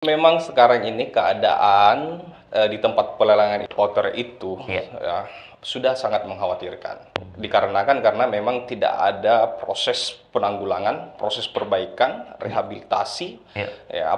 Memang sekarang ini keadaan di tempat pelelangan Potter itu Iya. sudah sangat mengkhawatirkan. Dikarenakan karena memang tidak ada proses penanggulangan, proses perbaikan, rehabilitasi, Iya.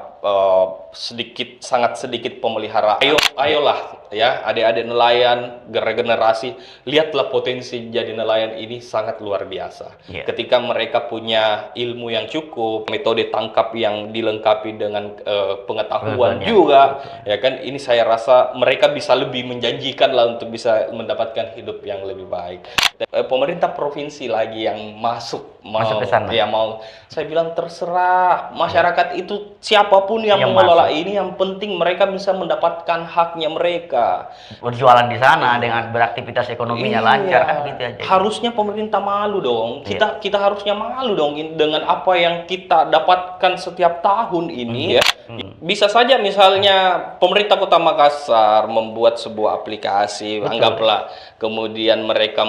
sangat sedikit pemeliharaan. Ayolah ya adik-adik nelayan, regenerasi, lihatlah potensi jadi nelayan ini sangat luar biasa. Iya. Ketika mereka punya ilmu yang cukup, metode tangkap yang dilengkapi dengan pengetahuan juga, ya kan, ini saya rasa mereka bisa lebih menjanjikan lah untuk bisa mendapatkan hidup yang lebih baik. Pemerintah provinsi lagi yang masuk ke sana. ya mau saya bilang terserah masyarakat itu siapapun yang Yang mengelola masuk. ini, yang penting mereka bisa mendapatkan haknya mereka. Berjualan di sana dengan beraktivitas ekonominya lancar kan gitu aja. Harusnya pemerintah malu dong. Iya. Kita harusnya malu dong dengan apa yang kita dapatkan setiap tahun ini ya. Bisa saja misalnya pemerintah Kota Makassar membuat sebuah aplikasi, Betul. anggaplah, kemudian mereka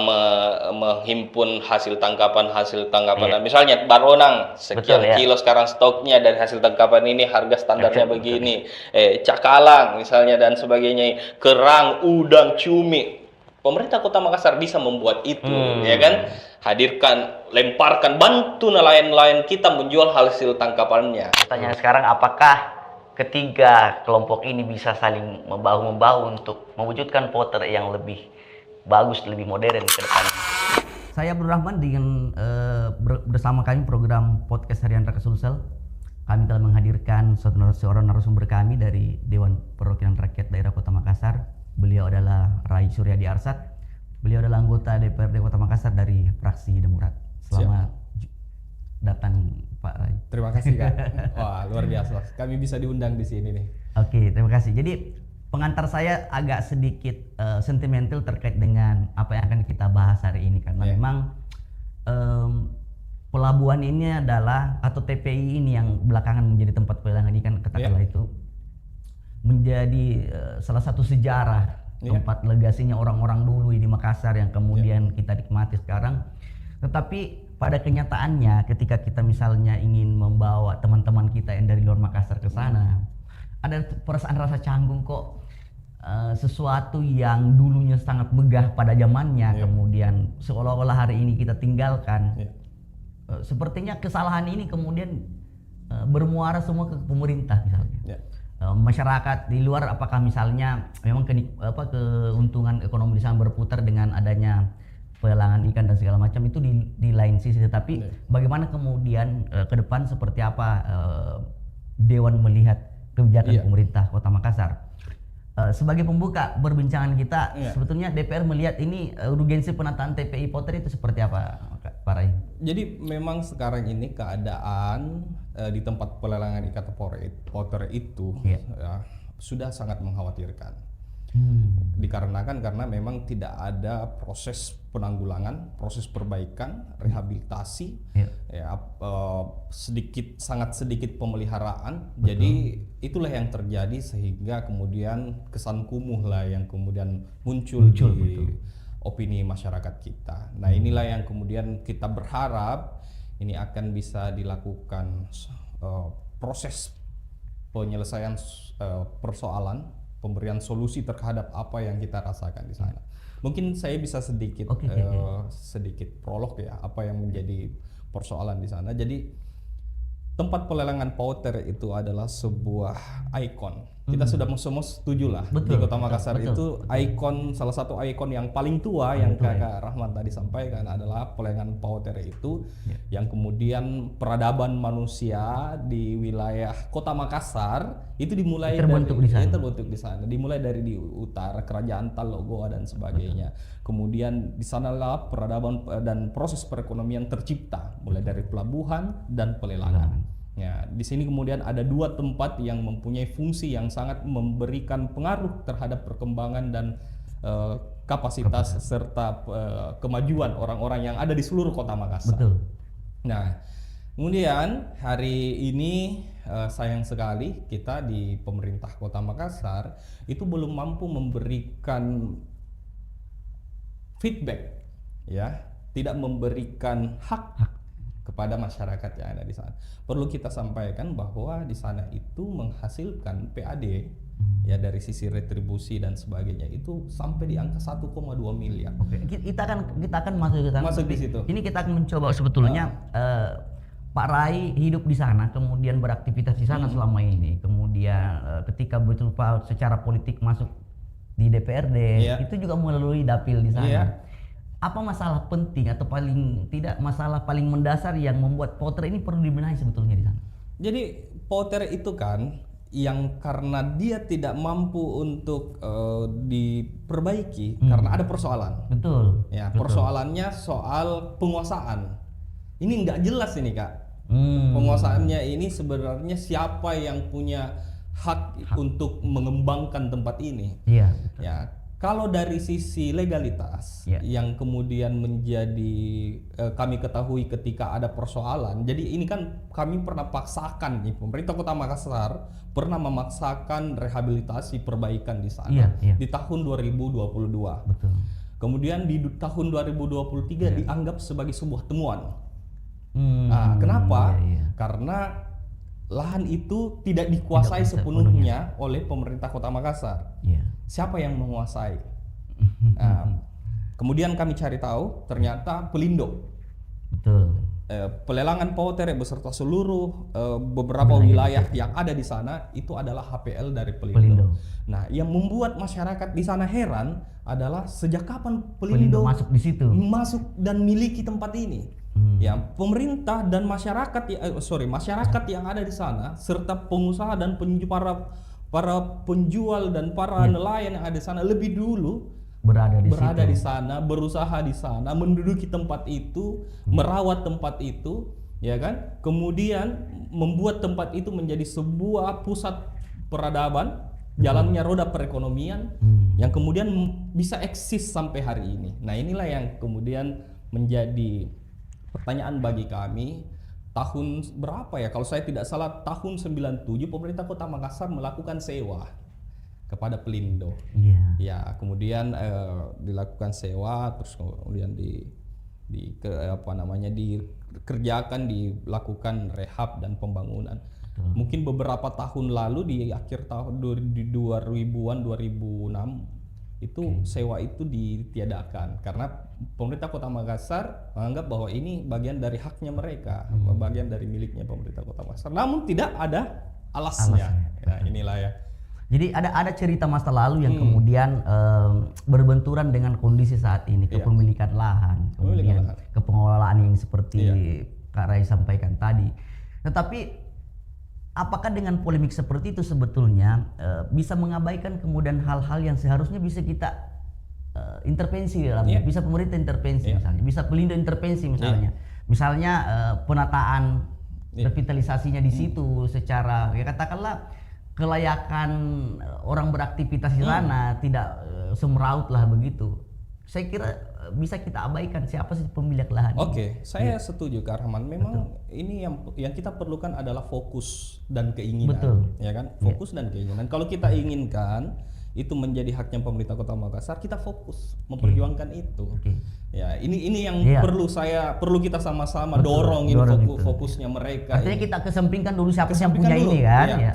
menghimpun hasil tangkapan. Iya. Nah, misalnya baronang sekian Betul, ya. kilo sekarang stoknya dari hasil tangkapan ini, harga standarnya Betul. begini. Cakalang misalnya dan sebagainya, kerang, udang, cumi. Pemerintah Kota Makassar bisa membuat itu, ya kan? Hadirkan, lemparkan, bantu nelayan-nelayan kita menjual hasil tangkapannya. Pertanyaan sekarang, apakah ketiga kelompok ini bisa saling membahu-membahu untuk mewujudkan Potter yang lebih bagus, lebih modern ke depan? Saya Abdul Rahman dengan bersama kami program podcast Harian Rakyat Sulsel. Kami telah menghadirkan seorang narasumber kami dari Dewan Perwakilan Rakyat Daerah Kota Makassar. Beliau adalah Rai Suryadi Arsad. Beliau adalah anggota DPRD Kota Makassar dari fraksi Demokrat. Selamat datang Pak Rai. Terima kasih Kak. Wah, luar biasa. Kami bisa diundang di sini nih. Oke, terima kasih. Jadi pengantar saya agak sedikit sentimental terkait dengan apa yang akan kita bahas hari ini karena memang pelabuhan ini adalah atau TPI ini yang belakangan menjadi tempat pelelangan ikan katakanlah itu menjadi salah satu sejarah tempat legasinya orang-orang dulu di Makassar yang kemudian kita nikmati sekarang. Tetapi pada kenyataannya ketika kita misalnya ingin membawa teman-teman kita yang dari luar Makassar ke sana, ada perasaan rasa canggung kok. Sesuatu yang dulunya sangat megah pada zamannya kemudian seolah-olah hari ini kita tinggalkan. Sepertinya kesalahan ini kemudian bermuara semua ke pemerintah misalnya. Masyarakat di luar apakah misalnya memang keuntungan ekonomi di sana berputar dengan adanya pelelangan ikan dan segala macam itu di lain sisi, tetapi bagaimana kemudian ke depan seperti apa Dewan melihat kebijakan pemerintah Kota Makassar? Sebagai pembuka perbincangan kita, sebetulnya DPR melihat ini urgensi penataan TPI Potter itu seperti apa, Pak Rai? Jadi memang sekarang ini keadaan di tempat pelelangan ikan Potter itu sudah sangat mengkhawatirkan. Dikarenakan karena memang tidak ada proses penanggulangan, proses perbaikan, rehabilitasi, sangat sedikit pemeliharaan. Betul. Jadi itulah yang terjadi sehingga kemudian kesan kumuh lah yang kemudian muncul di opini masyarakat kita. Nah, inilah yang kemudian kita berharap ini akan bisa dilakukan proses penyelesaian persoalan, pemberian solusi terhadap apa yang kita rasakan di sana. Mungkin saya bisa sedikit prolog ya apa yang menjadi persoalan di sana. Jadi tempat pelelangan Potter itu adalah sebuah ikon. Kita sudah semua setuju lah di Kota Makassar itu ikon, salah satu ikon yang paling tua yang Kakak Rahman tadi sampaikan adalah pelelangan Potter itu yang kemudian peradaban manusia di wilayah Kota Makassar itu dimulai terbentuk di sana. Dimulai dari di utara Kerajaan Talogoa dan sebagainya. Kemudian di sanalah peradaban dan proses perekonomian tercipta mulai dari pelabuhan dan pelelangan. Ya, di sini kemudian ada dua tempat yang mempunyai fungsi yang sangat memberikan pengaruh terhadap perkembangan dan kapasitas serta kemajuan orang-orang yang ada di seluruh Kota Makassar. Betul. Nah, kemudian hari ini sayang sekali kita di pemerintah Kota Makassar itu belum mampu memberikan feedback, tidak memberikan hak kepada masyarakat yang ada di sana. Perlu kita sampaikan bahwa di sana itu menghasilkan PAD ya dari sisi retribusi dan sebagainya itu sampai di angka 1,2 miliar. Oke, kita akan masuk ke sana. Masuk di situ. Ini kita akan mencoba sebetulnya Pak Rai hidup di sana, kemudian beraktivitas di sana selama ini, kemudian ketika betul secara politik masuk di DPRD, itu juga melalui dapil di sana. Apa masalah penting atau paling tidak masalah paling mendasar yang membuat Potter ini perlu dibenahi sebetulnya di sana? Jadi Potter itu kan yang karena dia tidak mampu untuk diperbaiki karena ada persoalan. Betul. Ya, persoalannya soal penguasaan. Ini nggak jelas ini Kak. Penguasaannya ini sebenarnya siapa yang punya hak untuk mengembangkan tempat ini? Iya. Ya, kalau dari sisi legalitas yang kemudian menjadi kami ketahui ketika ada persoalan. Jadi ini kan kami pernah paksakan nih, pemerintah Kota Makassar pernah memaksakan rehabilitasi perbaikan di sana di tahun 2022. Betul. Kemudian di tahun 2023 dianggap sebagai sebuah temuan. Nah, kenapa? Karena lahan itu tidak dikuasai sepenuhnya oleh pemerintah Kota Makassar. Siapa yang menguasai? Nah, kemudian kami cari tahu ternyata Pelindo. Betul. Pelelangan Potter beserta seluruh beberapa wilayah yang ada di sana itu adalah HPL dari Pelindo. Nah, yang membuat masyarakat di sana heran adalah sejak kapan Pelindo masuk di situ, masuk dan miliki tempat ini. Ya, pemerintah dan masyarakat masyarakat yang ada di sana serta pengusaha dan para penjual dan para nelayan yang ada di sana lebih dulu berada di sana, berusaha di sana, menduduki tempat itu, merawat tempat itu, ya kan? Kemudian membuat tempat itu menjadi sebuah pusat peradaban, jalannya roda perekonomian yang kemudian bisa eksis sampai hari ini. Nah, inilah yang kemudian menjadi pertanyaan bagi kami. Tahun berapa ya? Kalau saya tidak salah tahun 97 pemerintah Kota Makassar melakukan sewa kepada Pelindo. Ya, kemudian dilakukan sewa, terus kemudian dikerjakan, dilakukan rehab dan pembangunan. Mungkin beberapa tahun lalu di akhir tahun 2000-an 2006 itu sewa itu ditiadakan karena pemerintah Kota Makassar menganggap bahwa ini bagian dari haknya mereka, bagian dari miliknya pemerintah Kota Makassar. Namun tidak ada alasnya. Ya, inilah ya. Jadi ada cerita masa lalu yang kemudian berbenturan dengan kondisi saat ini, kepemilikan lahan, kemudian kepengelolaan yang seperti Kak Rai sampaikan tadi. Tetapi apakah dengan polemik seperti itu sebetulnya bisa mengabaikan kemudian hal-hal yang seharusnya bisa kita intervensi di dalamnya, bisa pemerintah intervensi misalnya, bisa Pelindo intervensi misalnya penataan revitalisasinya di situ secara ya katakanlah kelayakan orang beraktivitas di sana tidak semeraut lah begitu. Saya kira bisa kita abaikan siapa sih pemilik lahan. Oke, saya setuju Kak Rahman. Memang ini yang kita perlukan adalah fokus dan keinginan, ya kan? Fokus dan keinginan. Kalau kita inginkan itu menjadi haknya pemerintah Kota Makassar, kita fokus memperjuangkan itu. Ya, ini yang perlu kita sama-sama dorong fokusnya mereka. Artinya kita kesampingkan dulu siapa yang punya dulu, ini kan?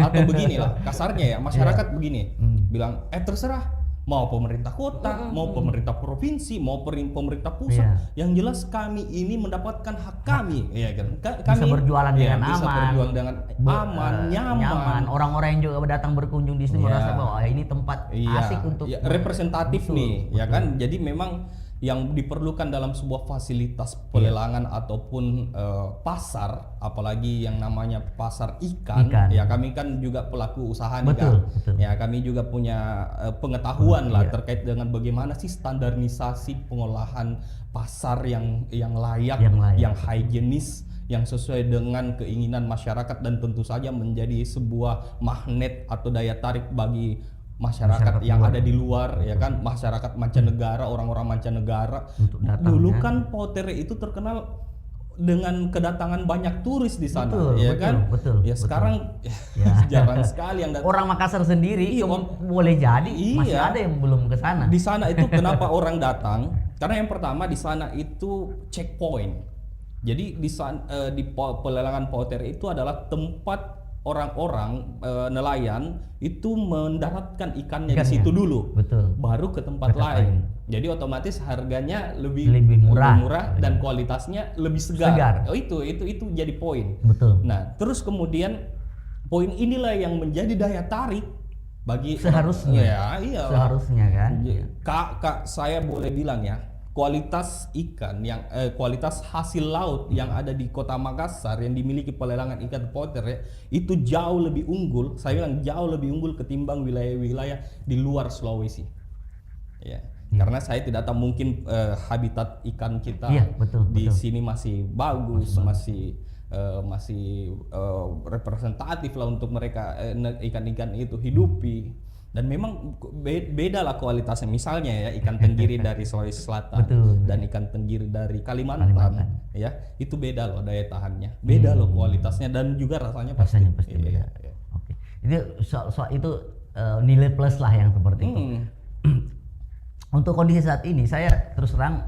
Atau beginilah kasarnya ya, masyarakat begini bilang terserah. Mau pemerintah kota, mau pemerintah provinsi, mau pemerintah pusat, yang jelas kami ini mendapatkan hak kami, ya kan? Kami bisa berjualan dengan bisa aman, berjuang dengan aman, nyaman. Orang-orang yang juga datang berkunjung di sini merasa bahwa ini tempat asik untuk representatif nih, ya kan? Jadi memang yang diperlukan dalam sebuah fasilitas pelelangan ataupun pasar, apalagi yang namanya pasar ikan. Ya kami kan juga pelaku usaha nih kan. Ya kami juga punya pengetahuan lah terkait dengan bagaimana sih standarisasi pengolahan pasar yang layak, yang higienis, yang sesuai dengan keinginan masyarakat dan tentu saja menjadi sebuah magnet atau daya tarik bagi masyarakat yang ada di luar, ya kan, masyarakat mancanegara, orang-orang mancanegara. Dulu kan Potter itu terkenal dengan kedatangan banyak turis di sana, ya kan? Ya sekarang jarang sekali yang datang. Orang Makassar sendiri boleh jadi masih ada yang belum ke sana. Di sana itu kenapa orang datang? Karena yang pertama di sana itu checkpoint. Jadi di pelelangan POTR itu adalah tempat orang-orang nelayan itu mendaratkan ikannya di situ dulu, betul, baru ke tempat lain. Jadi otomatis harganya lebih murah dan kualitasnya lebih segar. Oh, itu jadi poin. Betul. Nah, terus kemudian poin inilah yang menjadi daya tarik bagi seharusnya. Iya. Seharusnya kan. Kak, saya boleh bilang ya, kualitas ikan yang kualitas hasil laut yang ada di Kota Makassar yang dimiliki pelelangan ikan POTR ya, itu jauh lebih unggul. Saya bilang jauh lebih unggul ketimbang wilayah-wilayah di luar Sulawesi. Ya. Karena saya tidak tahu mungkin habitat ikan kita di sini masih bagus, masih representatif lah untuk mereka ikan-ikan itu hidupi. Dan memang beda lah kualitasnya. Misalnya ya, ikan tenggiri dari Sulawesi Selatan dan ikan tenggiri dari Kalimantan, ya itu beda loh daya tahannya, beda loh kualitasnya dan juga rasanya pasti beda. Oke. Itu nilai plus lah yang seperti itu. Untuk kondisi saat ini, saya terus terang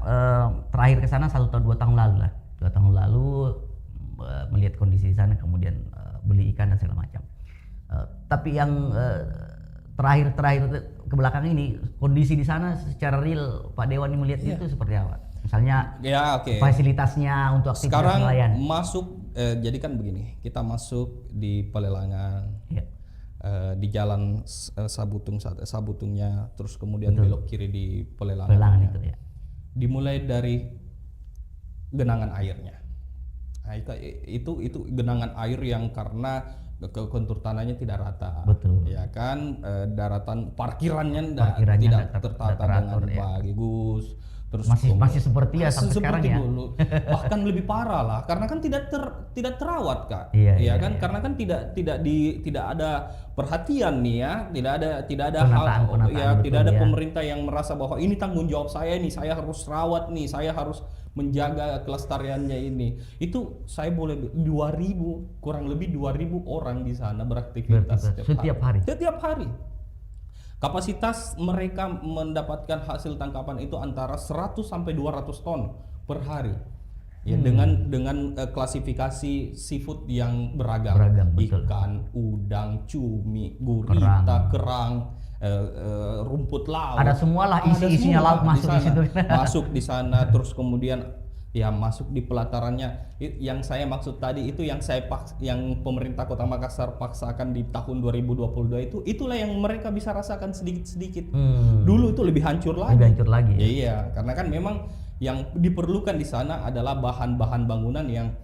terakhir ke sana 1 atau 2 tahun lalu lah. 2 tahun lalu melihat kondisi di sana, kemudian beli ikan dan segala macam. Tapi yang terakhir ke belakang ini kondisi di sana secara real Pak Dewan ini melihat itu seperti apa? Misalnya fasilitasnya untuk aktivitas sekarang nelayan. Masuk jadi kan begini, kita masuk di pelelangan di jalan Sabutungnya, terus kemudian belok kiri di pelelangan itu ya. Dimulai dari genangan airnya. Nah, itu genangan air yang karena kontur tanahnya tidak rata, ya kan, daratan parkirannya tidak tertata dengan bagus, terus masih seperti ya sampai sekarang ya. Dulu. Bahkan lebih parah lah, karena kan tidak terawat Kak, karena kan tidak ada perhatian nih ya, tidak ada tidak ada pemerintah yang merasa bahwa ini tanggung jawab saya nih, saya harus rawat nih, saya harus menjaga kelestariannya ini. Itu saya boleh 2.000, kurang lebih 2.000 orang di sana beraktivitas setiap hari. Kapasitas mereka mendapatkan hasil tangkapan itu antara 100 sampai 200 ton per hari. Ya, dengan klasifikasi seafood yang beragam ikan, udang, cumi, gurita, kerang, rumput laut, ada semualah isinya laut masuk di situ. Masuk di sana, terus kemudian ya masuk di pelatarannya. Yang saya maksud tadi itu yang yang pemerintah Kota Makassar paksakan di tahun 2022 itulah yang mereka bisa rasakan sedikit-sedikit. Dulu itu lebih hancur lagi. Ya, iya, karena kan memang yang diperlukan di sana adalah bahan-bahan bangunan yang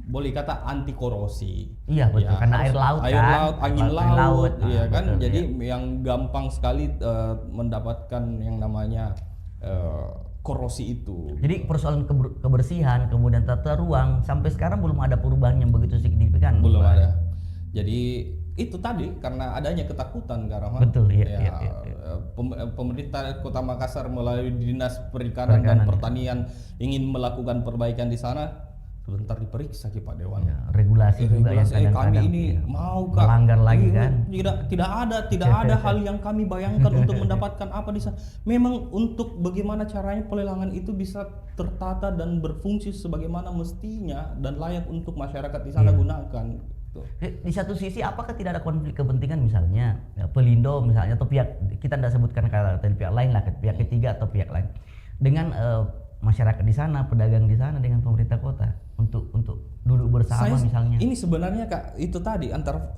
boleh kata anti korosi. Iya betul, ya, karena air laut, angin laut, iya kan. Jadi yang gampang sekali mendapatkan yang namanya korosi itu. Jadi persoalan kebersihan, kemudian tata ruang sampai sekarang belum ada perubahan yang begitu signifikan. Belum ada. Jadi itu tadi karena adanya ketakutan Kak Rahman. Betul, pemerintah Kota Makassar melalui Dinas Perikanan dan Pertanian ingin melakukan perbaikan di sana. Sebentar diperiksa ke Pak Dewan. Ya, regulasi juga yang kami ini mau Kak melanggar lagi kan? Tidak ada hal yang kami bayangkan untuk mendapatkan apa di sana. Memang untuk bagaimana caranya pelelangan itu bisa tertata dan berfungsi sebagaimana mestinya dan layak untuk masyarakat di sana gunakan. Di satu sisi apakah tidak ada konflik kepentingan misalnya Pelindo misalnya atau pihak kita tidak sebutkan kata pihak lain lah, pihak ketiga atau pihak lain dengan masyarakat di sana, pedagang di sana dengan pemerintah kota untuk duduk bersama misalnya. Ini sebenarnya Kak itu tadi antar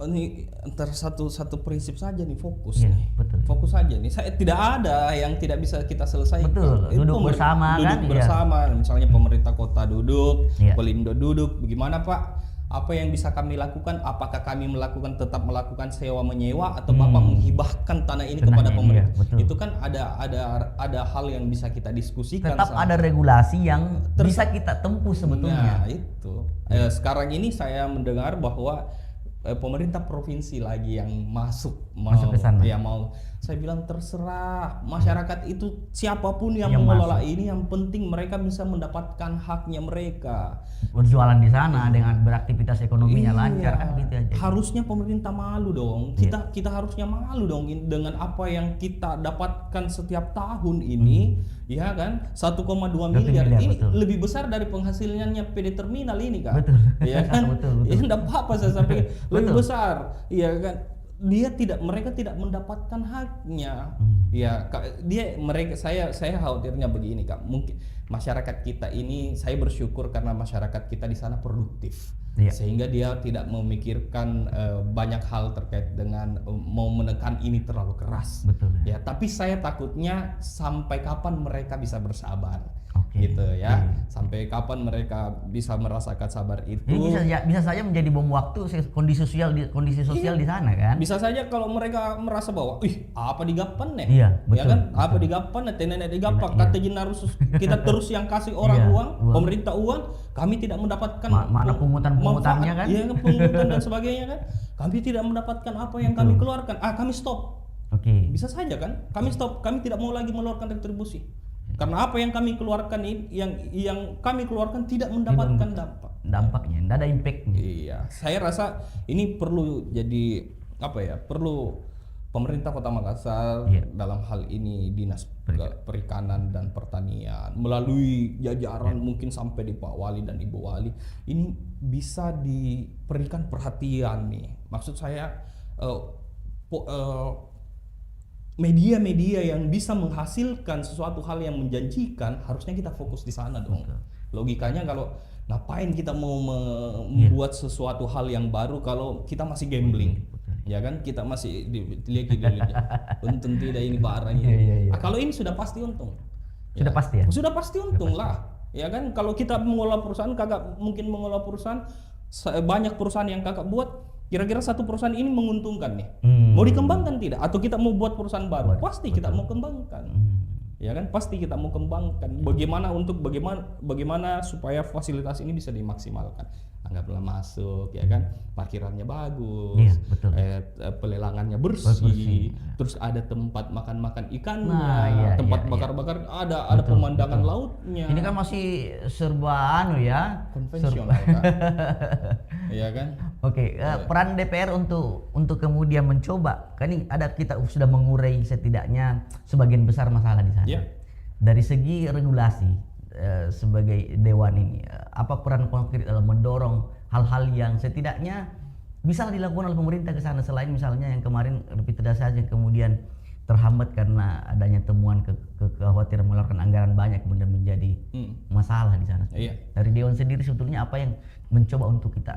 satu prinsip saja nih, fokus nih. Betul. Fokus saja nih. Saya tidak ada yang tidak bisa kita selesaikan. Betul. Duduk bersama kan. Duduk bersama, misalnya pemerintah kota duduk, Pelindo duduk. Bagaimana Pak? Apa yang bisa kami lakukan? Apakah kami tetap melakukan sewa menyewa atau Bapak menghibahkan tanah ini kepada pemerintah? Itu kan ada hal yang bisa kita diskusikan. Tetap ada regulasi yang bisa kita tempuh sebetulnya. Nah, itu. Sekarang ini saya mendengar bahwa pemerintah provinsi lagi yang masuk ke sana. Ya mau. Saya bilang terserah masyarakat itu siapapun yang mengelola ini, yang penting mereka bisa mendapatkan haknya mereka. Berjualan di sana dengan beraktivitas ekonominya lancar kan gitu aja. Harusnya pemerintah malu dong. Kita harusnya malu dong dengan apa yang kita dapatkan setiap tahun ini ya kan 1,2 1 miliar miliar, ini betul. lebih besar dari penghasilannya PD Terminal ini kan, Betul. ya kan, Betul. ya enggak apa-apa saya sampaikan lebih Betul. besar, ya kan, mereka tidak mendapatkan haknya, ya saya khawatirnya begini Kak, mungkin masyarakat kita ini saya bersyukur karena masyarakat kita di sana produktif. Iya. Sehingga dia tidak memikirkan banyak hal terkait dengan mau menekan ini terlalu keras. Betul. Ya, tapi saya takutnya sampai kapan mereka bisa bersabar, Oke. gitu ya. Iya. Sampai kapan mereka bisa merasakan sabar itu? Ini bisa saja menjadi bom waktu kondisi sosial di sana kan. Bisa saja kalau mereka merasa bahwa, apa digapan nih? Iya, Ya betul, kan, apa digapan nih? Tenenek digapan, Iya. kata jenarus kita terus yang kasih orang Iya, uang, uang. pemerintah uang, kami tidak mendapatkan Mana pungutannya kan? Iya, pungutan dan sebagainya kan. Kami tidak mendapatkan apa yang kami keluarkan. Kami stop. Oke. Bisa saja kan? Kami stop. Kami tidak mau lagi mengeluarkan retribusi. Karena apa yang kami keluarkan ini, yang kami keluarkan tidak mendapatkan dampak. Dampaknya, tidak ada impactnya. Iya, saya rasa ini perlu jadi apa ya? Perlu pemerintah Kota Makassar Iya. dalam hal ini Dinas Perikanan dan Pertanian melalui jajaran mungkin sampai di Pak Wali dan Ibu Wali ini bisa diberikan perhatian nih. Maksud saya media-media yang bisa menghasilkan sesuatu hal yang menjanjikan harusnya kita fokus di sana dong. Logikanya kalau ngapain kita mau membuat sesuatu hal yang baru kalau kita masih gambling, ya kan, kita masih lihat dulu untung tidak ini barangnya. Iya. Kalau ini sudah pasti untung. Sudah pasti ya? Sudah pasti untung lah, ya kan. Kalau kita mengelola perusahaan, kakak mungkin mengelola perusahaan banyak perusahaan yang kakak buat. Kira-kira satu perusahaan ini menguntungkan nih, mau dikembangkan tidak? Atau kita mau buat perusahaan baru? Pasti kita mau kembangkan, ya kan? Pasti kita mau kembangkan. Bagaimana supaya fasilitas ini bisa dimaksimalkan? Anggaplah masuk, ya kan? Parkirannya bagus, Iya, betul. Pelelangannya bersih, terus ada tempat makan ikannya, tempat bakar-bakar, ada pemandangan lautnya. Ini kan masih serba ya, konvensional, kan? Iya kan? Oke, peran DPR untuk kemudian mencoba, kan ini kita sudah mengurai setidaknya sebagian besar masalah di sana. Iya. Dari segi regulasi sebagai dewan ini, apa peran konkret dalam mendorong hal-hal yang setidaknya bisa dilakukan oleh pemerintah ke sana, selain misalnya yang kemarin revitalisasi yang kemudian terhambat karena adanya temuan kekhawatiran mengeluarkan anggaran banyak kemudian menjadi masalah di sana. Iya. Dari dewan sendiri sebetulnya apa yang mencoba untuk kita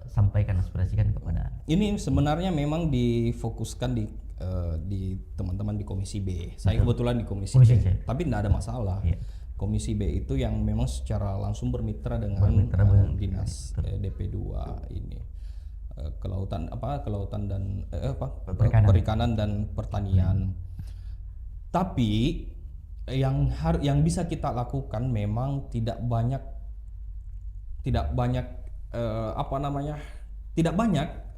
sampaikan, aspirasikan kepada ini sebenarnya memang difokuskan di teman-teman di Komisi B. Saya kebetulan di Komisi C, tapi tidak ada masalah. Iya. Komisi B itu yang memang secara langsung bermitra dengan dinas DP2 ini, kelautan dan perikanan dan pertanian. Tapi yang bisa kita lakukan memang tidak banyak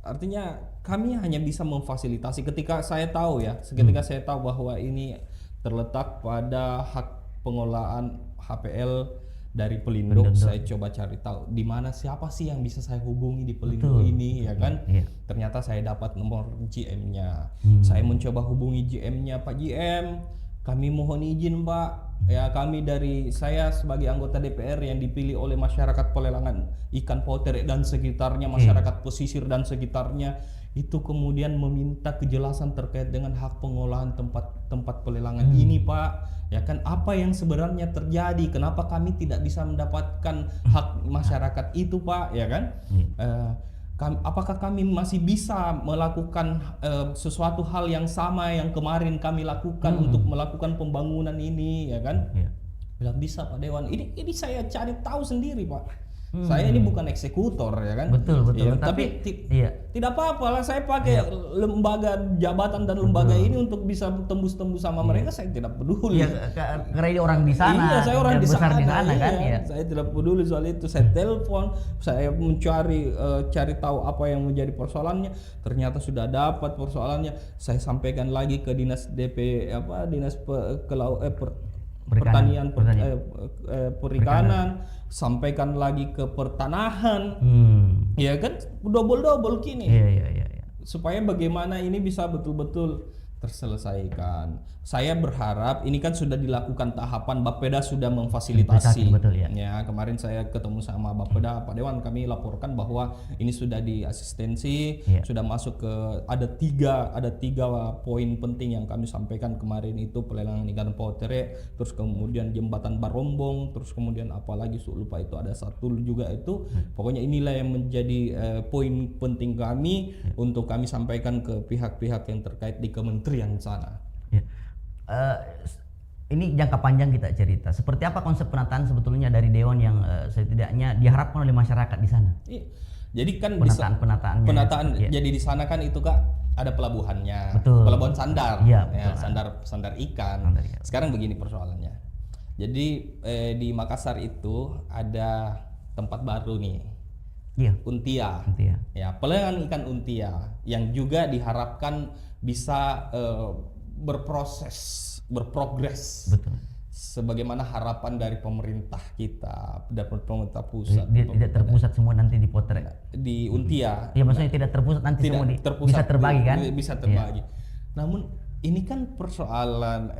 artinya kami hanya bisa memfasilitasi ketika saya tahu bahwa ini terletak pada hak pengelolaan HPL dari Pelindo. Saya coba cari tahu di mana, siapa sih yang bisa saya hubungi di Pelindo ini, ya kan? Iya. Ternyata saya dapat nomor GM-nya. Saya mencoba hubungi GM-nya, Pak GM, kami mohon izin Pak, ya saya sebagai anggota DPR yang dipilih oleh masyarakat pelelangan ikan Potere dan sekitarnya, masyarakat pesisir dan sekitarnya, itu kemudian meminta kejelasan terkait dengan hak pengolahan tempat pelelangan ini Pak, ya kan, apa yang sebenarnya terjadi, kenapa kami tidak bisa mendapatkan hak masyarakat itu Pak, ya kan. Apakah kami masih bisa melakukan sesuatu hal yang sama yang kemarin kami lakukan untuk melakukan pembangunan ini, ya kan? Bilang bisa Pak Dewan. Ini saya cari tahu sendiri Pak. Saya ini bukan eksekutor, ya kan? Betul. Ya, tapi tidak apa-apa lah, saya pakai lembaga jabatan dan lembaga ini untuk bisa tembus-tembus sama mereka, saya tidak peduli. Iya, karena ini orang di sana. Iya, saya orang di sana kan ya. Saya tidak peduli soal itu. Saya telepon, saya mencari cari tahu apa yang menjadi persoalannya. Ternyata sudah dapat persoalannya. Saya sampaikan lagi ke dinas perikanan, sampaikan lagi ke pertanahan, ya kan, double kini. Iya. Supaya bagaimana ini bisa betul-betul terselesaikan. Saya berharap ini kan sudah dilakukan tahapan, Bapeda sudah memfasilitasi. Betul ya. Ya, kemarin saya ketemu sama Bapeda, Pak Dewan, kami laporkan bahwa ini sudah diasistensi, sudah masuk ke ada tiga poin penting yang kami sampaikan kemarin, itu pelelangan ikan potere, terus kemudian jembatan Barombong, terus kemudian apalagi lupa itu ada satu juga itu. Pokoknya inilah yang menjadi poin penting kami untuk kami sampaikan ke pihak-pihak yang terkait di kementerian sana. Ya. Ini jangka panjang kita cerita. Seperti apa konsep penataan sebetulnya dari Dewan yang setidaknya diharapkan oleh masyarakat di sana? Iya. Jadi kan penataannya. Penataan jadi di sana kan itu Kak ada pelabuhannya. Betul. Pelabuhan sandar. Iya, Ya, betul. sandar ikan. Sekarang begini persoalannya. Jadi di Makassar itu ada tempat baru nih. Iya. Untia. Ya, pelelangan ikan untia yang juga diharapkan bisa berprogres. Betul. Sebagaimana harapan dari pemerintah kita, dari pemerintah pusat. Tidak terpusat semua nanti di Potere. Di Untia. Iya, maksudnya tidak terpusat nanti Tidak semua terpusat, bisa terbagi kan? Bisa terbagi. Namun ini kan persoalan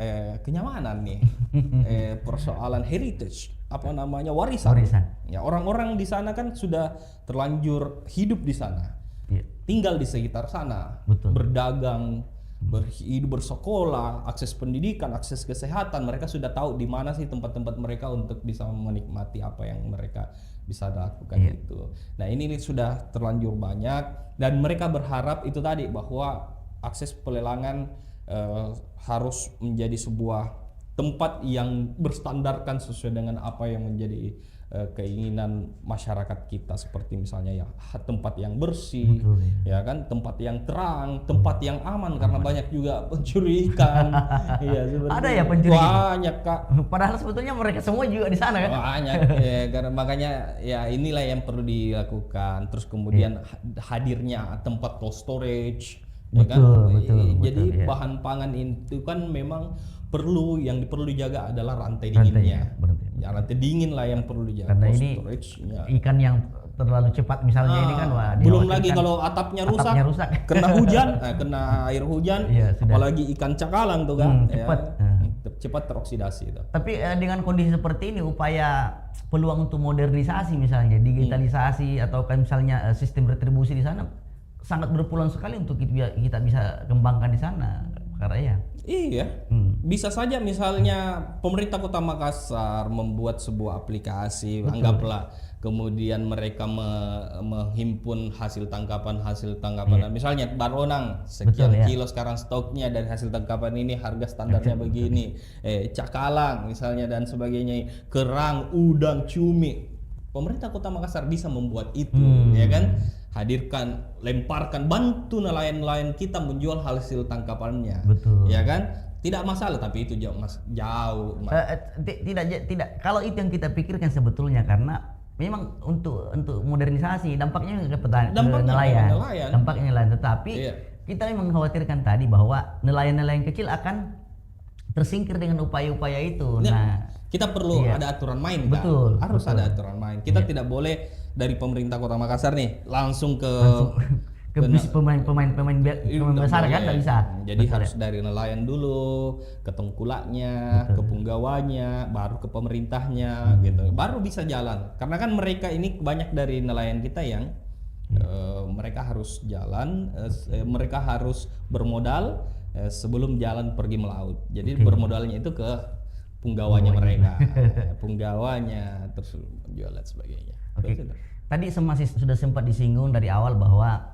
kenyamanan nih, persoalan heritage, apa namanya, warisan. Ya, orang-orang di sana kan sudah terlanjur hidup di sana, tinggal di sekitar sana, berdagang, berhidup, bersekolah, akses pendidikan, akses kesehatan. Mereka sudah tahu di mana sih tempat-tempat mereka untuk bisa menikmati apa yang mereka bisa lakukan itu. Nah, ini sudah terlanjur banyak dan mereka berharap itu tadi bahwa akses pelelangan harus menjadi sebuah tempat yang berstandarkan sesuai dengan apa yang menjadi keinginan masyarakat kita, seperti misalnya ya tempat yang bersih, ya kan, tempat yang terang, tempat yang aman karena banyak juga pencuri ikan. Ada ya pencuri? Banyak Kak. Padahal sebetulnya mereka semua juga di sana kan? Banyak ya, karena makanya ya inilah yang perlu dilakukan. Terus kemudian hadirnya tempat cold storage. Betul. Jadi bahan pangan itu kan memang yang perlu dijaga adalah rantai dinginnya. Ya, rantai dingin lah yang perlu dijaga. Karena ini ikan yang terlalu cepat misalnya ini kan belum lagi kalau atapnya rusak. Kena hujan, kena air hujan, apalagi ikan cakalang tuh kan, cepat teroksidasi itu. Tapi dengan kondisi seperti ini, upaya peluang untuk modernisasi misalnya, digitalisasi atau misalnya sistem retribusi di sana sangat berpeluang sekali untuk kita bisa kembangkan di sana, karena ya. Iya, bisa saja misalnya pemerintah Kota Makassar membuat sebuah aplikasi, anggaplah, kemudian mereka menghimpun hasil tangkapan. Misalnya baronang sekian kilo sekarang stoknya, dari hasil tangkapan ini harga standarnya begini, cakalang misalnya dan sebagainya, kerang, udang, cumi. Pemerintah Kota Makassar bisa membuat itu, ya kan? Hadirkan, lemparkan, bantu nelayan-nelayan kita menjual hasil tangkapannya, ya kan? Tidak masalah, tapi itu jauh. Tidak. Kalau itu yang kita pikirkan sebetulnya, karena memang untuk modernisasi dampaknya ke nelayan. Dampaknya nelayan, tetapi kita memang mengkhawatirkan tadi bahwa nelayan-nelayan kecil akan tersingkir dengan upaya-upaya itu. Nah, kita perlu ada aturan main, kan? Harus ada aturan main. Kita tidak boleh dari pemerintah Kota Makassar nih langsung ke pemain besar kan, nggak bisa. Jadi harus dari nelayan dulu, ke tengkulaknya, ke punggawanya, baru ke pemerintahnya, gitu. Baru bisa jalan. Karena kan mereka ini banyak dari nelayan kita yang mereka harus jalan, mereka harus bermodal sebelum jalan pergi melaut. Jadi bermodalnya itu ke punggawanya mereka, punggawanya, terus menjual dan sebagainya. Tadi masih sudah sempat disinggung dari awal bahwa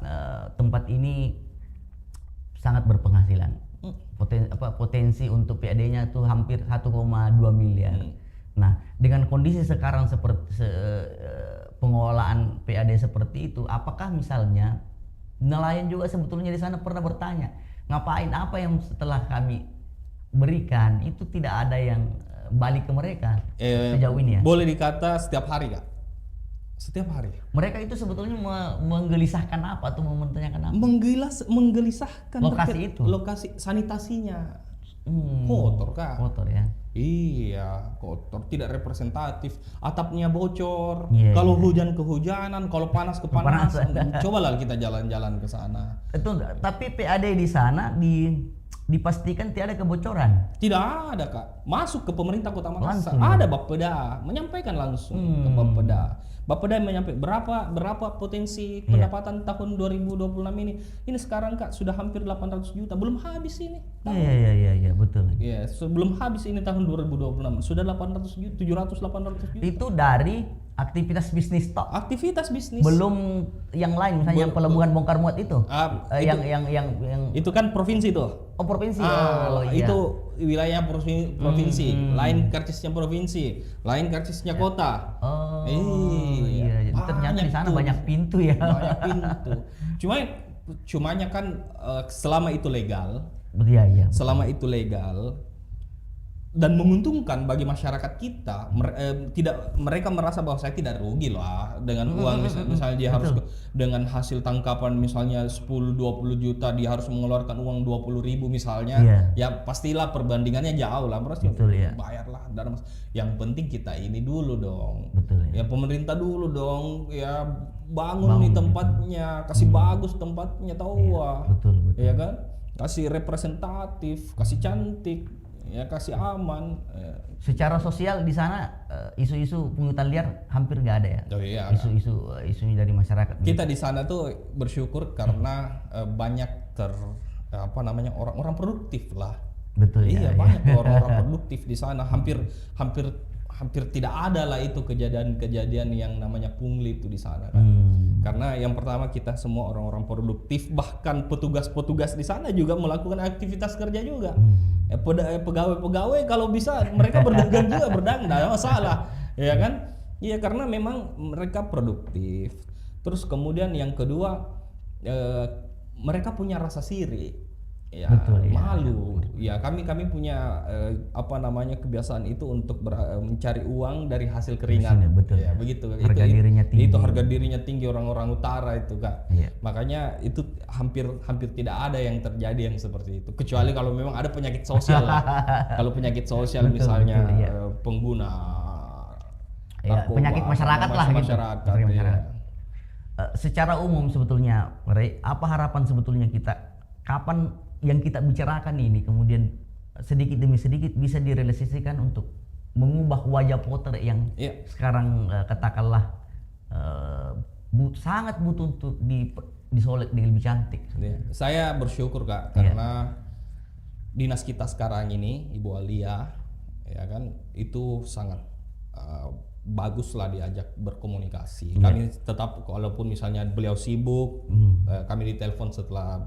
tempat ini sangat berpenghasilan. Potensi untuk PAD-nya itu hampir 1,2 miliar. Nah, dengan kondisi sekarang seperti pengelolaan PAD seperti itu, apakah misalnya nelayan juga sebetulnya di sana pernah bertanya, ngapain apa yang setelah kami berikan itu tidak ada yang balik ke mereka sejauh ini ya? Boleh dikata setiap hari Kak. Setiap hari. Mereka itu sebetulnya menggelisahkan apa atau mempertanyakan apa? Menggelisahkan lokasi itu. Lokasi sanitasinya. Kotor Kak. Kotor ya. Iya, kotor, tidak representatif. Atapnya bocor. Kalau hujan kehujanan, kalau panas kepanasan. Cobalah kita jalan-jalan ke sana. Itu, tapi PAD di sana dipastikan tidak ada kebocoran. Tidak ada Kak, masuk ke pemerintah Kota Makassar. Langsung, Ada Bapeda menyampaikan langsung ke Bapeda. Bapeda menyampaikan berapa potensi pendapatan tahun 2026 ini. Ini sekarang Kak sudah hampir 800 juta, belum habis ini. Iya, betul. Ya, sebelum habis ini tahun 2026 sudah 800 juta, 700-800 juta. Itu dari aktivitas bisnis tok. Aktivitas bisnis. Belum yang lain, misalnya yang pelabuhan bongkar muat itu. Yang Itu kan provinsi tuh. oh provinsi. Oh, iya. Itu wilayah provinsi, lain karcisnya provinsi, lain karcisnya kota. Oh, iya. Jadi ternyata di sana tuh. banyak pintu ya. Banyak pintu. Cumanya kan selama itu legal, Iya. selama itu legal dan menguntungkan bagi masyarakat kita, mereka merasa bahwa saya tidak rugi lah dengan uang misalnya dia harus dengan hasil tangkapan misalnya 10-20 juta dia harus mengeluarkan uang 20.000 misalnya. Ya pastilah perbandingannya jauh lah, berarti bayarlah. Dan yang penting kita ini dulu dong. Ya pemerintah dulu dong, ya bangun nih tempatnya, kasih bagus tempatnya, tahu Betul. ya kan, kasih representatif, kasih cantik, ya kasih aman. Secara sosial di sana isu-isu pungutan liar hampir nggak ada ya. Oh iya. Isu dari masyarakat. Kita di sana tuh bersyukur karena banyak orang-orang produktif lah. Betul iya, banyak orang-orang produktif di sana. Hampir tidak ada lah itu kejadian yang namanya pungli itu di sana kan. Karena yang pertama kita semua orang-orang produktif, bahkan petugas-petugas di sana juga melakukan aktivitas kerja juga. Pegawai-pegawai kalau bisa mereka berdagang juga, berdagang tidak masalah, ya kan? Iya, karena memang mereka produktif. Terus kemudian yang kedua, mereka punya rasa sirik. Ya, malu. Ya, kami punya kebiasaan itu untuk mencari uang dari hasil keringat. Ya, begitu. Harga dirinya tinggi. Itu harga dirinya tinggi orang-orang utara itu, Kak. Iya. Makanya itu hampir tidak ada yang terjadi yang seperti itu. Kecuali kalau memang ada penyakit sosial lah. Kalau penyakit sosial misalnya pengguna narkoba, penyakit masyarakat lah masyarakat. Secara umum sebetulnya, apa harapan sebetulnya kita kapan yang kita bicarakan ini kemudian sedikit demi sedikit bisa direalisasikan untuk mengubah wajah Potter yang sekarang katakanlah sangat butuh untuk disolid lebih cantik. Saya bersyukur Kak karena dinas kita sekarang ini Ibu Alia ya kan itu sangat bagus lah diajak berkomunikasi. Kami tetap walaupun misalnya beliau sibuk, kami ditelepon setelah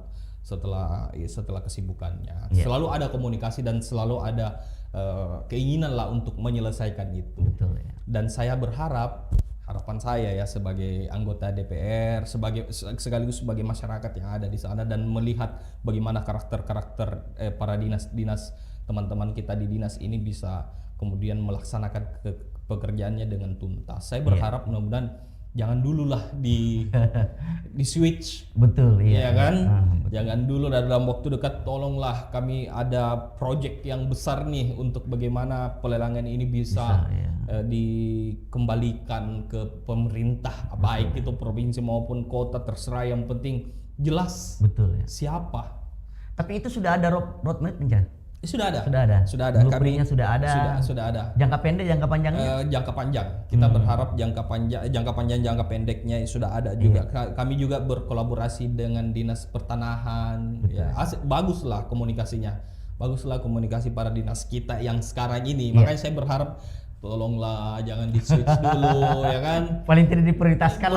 kesibukannya. Selalu ada komunikasi dan selalu ada keinginan lah untuk menyelesaikan itu. Dan saya harapan saya ya sebagai anggota DPR, sekaligus sebagai masyarakat yang ada di sana dan melihat bagaimana karakter-karakter para dinas teman-teman kita di dinas ini bisa kemudian melaksanakan pekerjaannya dengan tuntas. Saya berharap mudah-mudahan jangan dulu lah di switch. Betul, iya kan? Jangan dulu dalam waktu dekat, tolonglah kami ada project yang besar nih untuk bagaimana pelelangan ini bisa dikembalikan ke pemerintah, baik itu provinsi maupun kota, terserah, yang penting jelas siapa. Tapi itu sudah ada roadmap kan? Sudah ada. Blueprint-nya sudah ada. Sudah ada. Jangka pendek, jangka panjangnya? Jangka panjang. Kita berharap jangka panjang, jangka pendeknya sudah ada juga. Kami juga berkolaborasi dengan Dinas Pertanahan. Ya, baguslah komunikasinya. Baguslah komunikasi para dinas kita yang sekarang ini. Makanya saya berharap tolonglah jangan di-switch dulu ya kan. Paling tidak diprioritaskan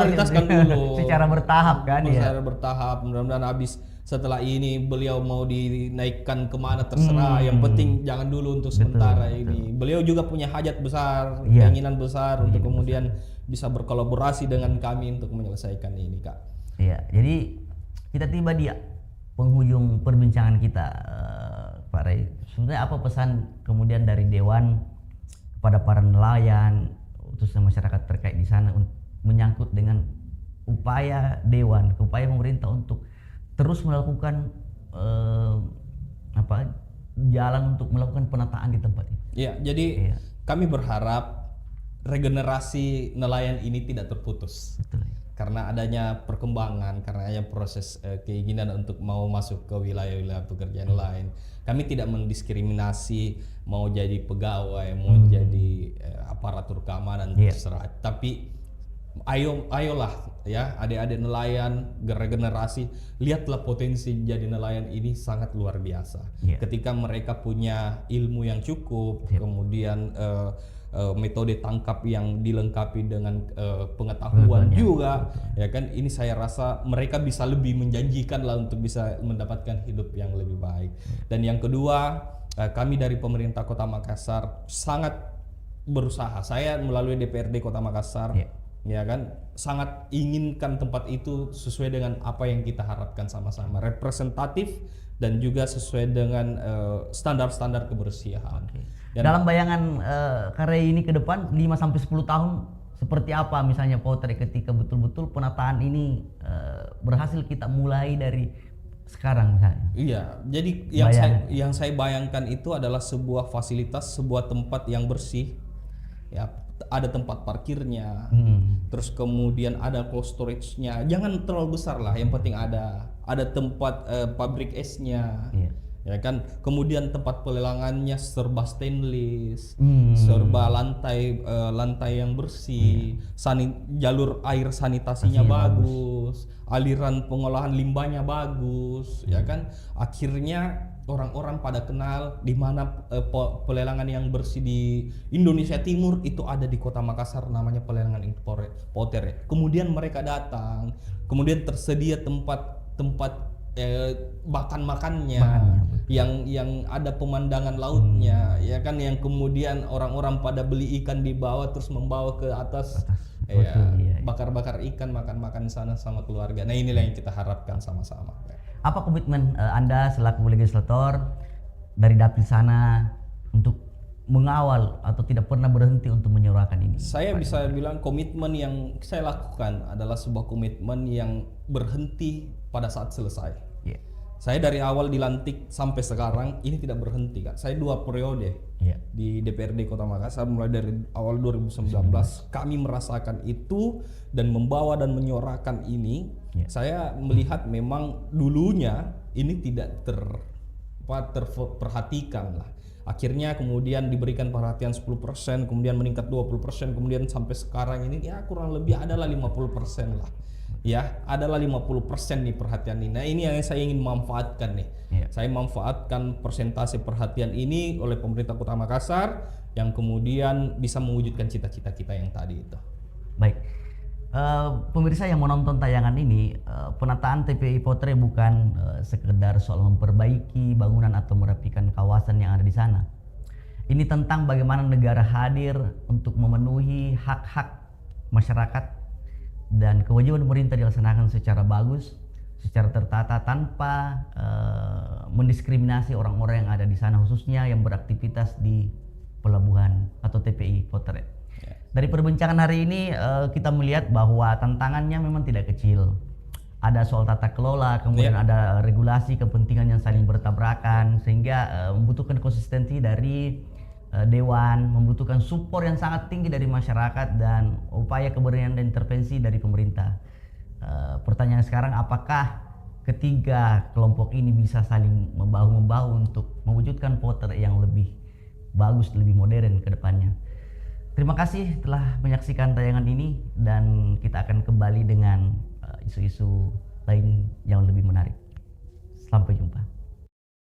dulu. Secara bertahap kan ya. Secara bertahap, mudah-mudahan habis setelah ini beliau mau dinaikkan kemana terserah, yang penting jangan dulu untuk sementara ini. Beliau juga punya hajat besar, keinginan besar untuk kemudian bisa berkolaborasi dengan kami untuk menyelesaikan ini Kak. Iya, jadi kita tiba di penghujung perbincangan kita Pak Ray. Sebenarnya apa pesan kemudian dari Dewan kepada para nelayan, khususnya masyarakat terkait di sana menyangkut dengan upaya Dewan, upaya pemerintah untuk terus melakukan jalan untuk melakukan penataan di tempat ini. Iya, jadi kami berharap regenerasi nelayan ini tidak terputus. karena adanya perkembangan, karena adanya proses keinginan untuk mau masuk ke wilayah-wilayah pekerjaan lain. Kami tidak mendiskriminasi mau jadi pegawai, mau jadi aparatur keamanan, terserah. Tapi ayolah ya adik-adik nelayan, generasi, lihatlah potensi jadi nelayan ini sangat luar biasa. Ketika mereka punya ilmu yang cukup, kemudian metode tangkap yang dilengkapi dengan pengetahuan juga, ya kan, ini saya rasa mereka bisa lebih menjanjikan lah untuk bisa mendapatkan hidup yang lebih baik. Dan yang kedua, kami dari pemerintah Kota Makassar sangat berusaha. Saya melalui DPRD Kota Makassar, ya kan, sangat inginkan tempat itu sesuai dengan apa yang kita harapkan sama-sama, representatif dan juga sesuai dengan standar-standar kebersihan. Dan dalam bayangan karya ini ke depan 5-10 tahun seperti apa misalnya Potret ketika betul-betul penataan ini berhasil kita mulai dari sekarang misalnya? Iya, jadi yang saya bayangkan itu adalah sebuah fasilitas, sebuah tempat yang bersih, ya, ada tempat parkirnya, terus kemudian ada cold storage-nya, jangan terlalu besar lah, yang penting ada tempat pabrik esnya, ya kan, kemudian tempat pelelangannya serba stainless, serba lantai yang bersih, jalur air sanitasinya bagus, aliran pengolahan limbahnya bagus, ya kan, akhirnya orang-orang pada kenal di mana pelelangan yang bersih di Indonesia Timur itu ada di Kota Makassar, namanya pelelangan Potret. Kemudian mereka datang, kemudian tersedia tempat makannya yang ada pemandangan lautnya, ya kan, yang kemudian orang-orang pada beli ikan di bawah terus membawa ke atas. Bakar-bakar ikan, makan-makan sana sama keluarga. Nah, inilah yang kita harapkan sama-sama. Apa komitmen Anda selaku legislator dari dapil sana untuk mengawal atau tidak pernah berhenti untuk menyuarakan ini? Saya bisa bilang komitmen yang saya lakukan adalah sebuah komitmen yang berhenti pada saat selesai. Saya dari awal dilantik sampai sekarang ini tidak berhenti, kan. Saya 2 periode di DPRD Kota Makassar, mulai dari awal 2019 kami merasakan itu dan membawa dan menyuarakan ini. Saya melihat memang dulunya ini tidak terperhatikan lah. Akhirnya kemudian diberikan perhatian 10%, kemudian meningkat 20%, kemudian sampai sekarang ini ya kurang lebih adalah 50% lah. Ya, adalah 50% nih perhatian ini. Nah, ini yang saya ingin manfaatkan nih. Saya manfaatkan persentase perhatian ini oleh pemerintah Kota Makassar yang kemudian bisa mewujudkan cita-cita kita yang tadi itu. Baik. Pemirsa yang menonton tayangan ini, penataan TPI Potret bukan sekedar soal memperbaiki bangunan atau merapikan kawasan yang ada di sana. Ini tentang bagaimana negara hadir untuk memenuhi hak-hak masyarakat dan kewajiban pemerintah dilaksanakan secara bagus, secara tertata tanpa mendiskriminasi orang-orang yang ada di sana, khususnya yang beraktivitas di pelabuhan atau TPI Potret. Dari perbincangan hari ini kita melihat bahwa tantangannya memang tidak kecil. Ada soal tata kelola, kemudian ada regulasi kepentingan yang saling bertabrakan, sehingga membutuhkan konsistensi dari Dewan, membutuhkan support yang sangat tinggi dari masyarakat dan upaya keberanian dan intervensi dari pemerintah. Pertanyaan sekarang, apakah ketiga kelompok ini bisa saling membahu-membahu untuk mewujudkan Potret yang lebih bagus, lebih modern ke depannya? Terima kasih telah menyaksikan tayangan ini dan kita akan kembali dengan isu-isu lain yang lebih menarik. Sampai jumpa.